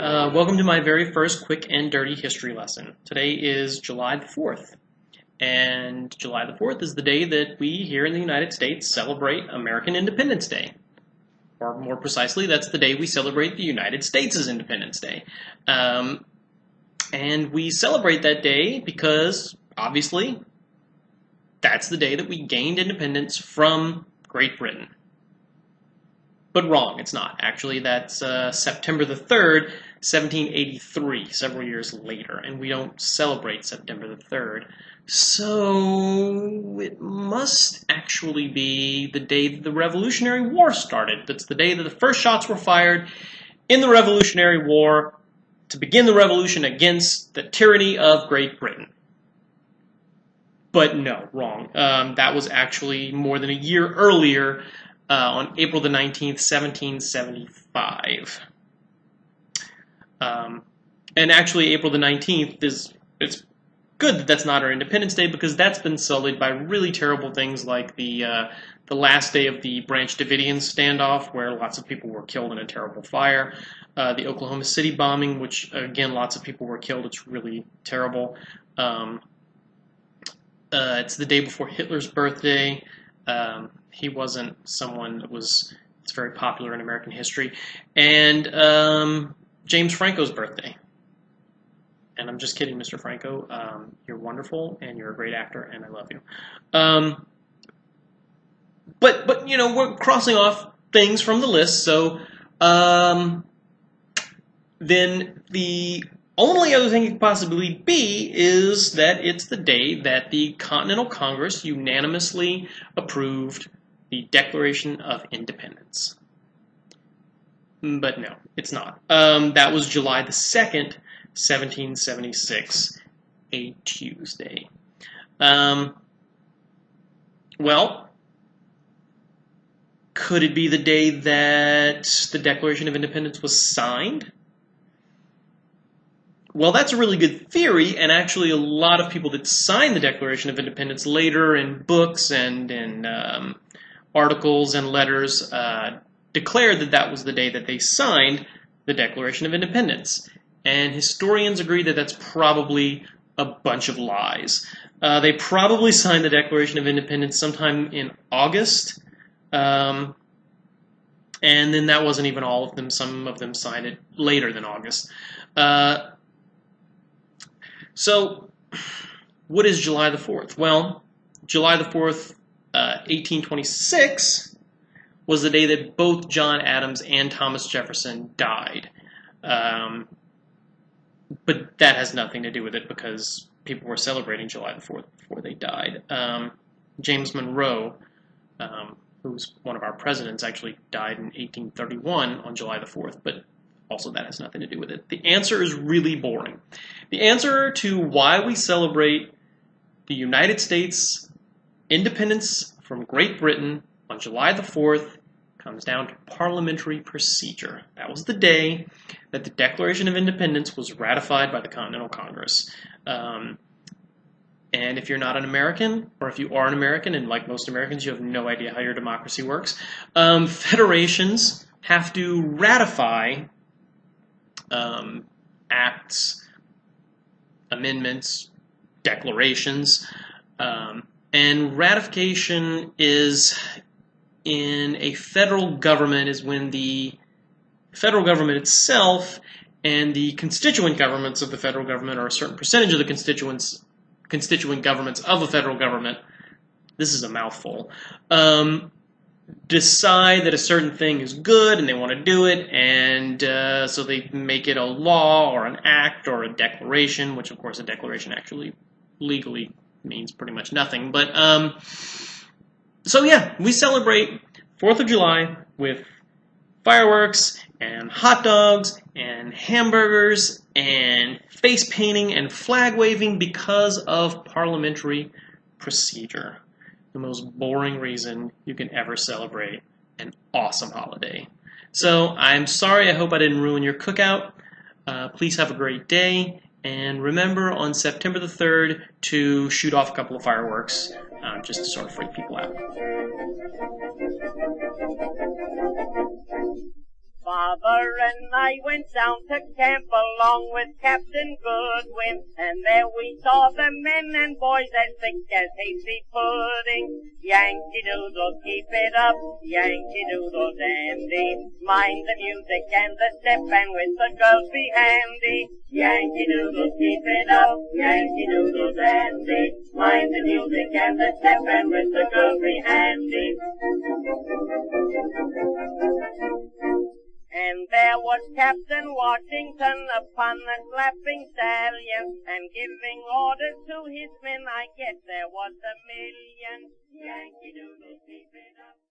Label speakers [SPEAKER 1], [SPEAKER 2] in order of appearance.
[SPEAKER 1] Welcome to my very first quick and dirty history lesson. Today is July the 4th, and July the 4th is the day that we here in the United States celebrate American Independence Day. Or more precisely, that's the day we celebrate the United States' Independence Day. And we celebrate that day because, obviously, that's the day that we gained independence from Great Britain. But wrong, it's not. Actually, that's September the 3rd, 1783, several years later, and we don't celebrate September the 3rd. So it must actually be the day that the Revolutionary War started. That's the day that the first shots were fired in the Revolutionary War to begin the revolution against the tyranny of Great Britain. But no, wrong. That was actually more than a year earlier, on April the 19th, 1775. And actually, April the 19th it's good that that's not our Independence Day, because that's been sullied by really terrible things like the last day of the Branch Davidian standoff, where lots of people were killed in a terrible fire. The Oklahoma City bombing, which, again, lots of people were killed. It's really terrible. It's the day before Hitler's birthday. He wasn't someone that was very popular in American history. And James Franco's birthday. And I'm just kidding, Mr. Franco. You're wonderful, and you're a great actor, and I love you. But you know, we're crossing off things from the list, so then the only other thing it could possibly be is that it's the day that the Continental Congress unanimously approved the Declaration of Independence. But no, it's not. That was July the 2nd, 1776, a Tuesday. Well, could it be the day that the Declaration of Independence was signed? Well, that's a really good theory, and actually a lot of people that signed the Declaration of Independence later in books and in articles and letters declared that that was the day that they signed the Declaration of Independence. And historians agree that that's probably a bunch of lies. They probably signed the Declaration of Independence sometime in August, and then that wasn't even all of them. Some of them signed it later than August. So, what is July the 4th? Well, July the 4th, 1826, was the day that both John Adams and Thomas Jefferson died. But that has nothing to do with it, because people were celebrating July the 4th before they died. James Monroe, who's one of our presidents, actually died in 1831 on July the 4th, but also that has nothing to do with it. The answer is really boring. The answer to why we celebrate the United States independence from Great Britain on July the 4th comes down to parliamentary procedure. That was the day that the Declaration of Independence was ratified by the Continental Congress. And if you're not an American, or if you are an American, and like most Americans, you have no idea how your democracy works, federations have to ratify acts, amendments, declarations, and ratification is in a federal government is when the federal government itself and the constituent governments of the federal government, or a certain percentage of the constituent governments of a federal government, this is a mouthful, decide that a certain thing is good and they want to do it, and so they make it a law or an act or a declaration, which of course a declaration actually legally means pretty much nothing. But so yeah, we celebrate 4th of July with fireworks and hot dogs and hamburgers and face painting and flag waving because of parliamentary procedure. The most boring reason you can ever celebrate an awesome holiday. So I'm sorry, I hope I didn't ruin your cookout. Please have a great day, and remember on September the 3rd to shoot off a couple of fireworks just to sort of freak people out.
[SPEAKER 2] Mother and I went down to camp along with Captain Goodwin, and there we saw the men and boys as thick as hasty pudding. Yankee Doodle, keep it up, Yankee Doodle dandy. Mind the music and the step, and with the girls be handy. Yankee Doodle, keep it up, Yankee Doodle dandy. Mind the music and the step, and with the girls be handy. And there was Captain Washington upon a flapping stallion, and giving orders to his men, I guess there was a million. Yankee Doodle, keep it up.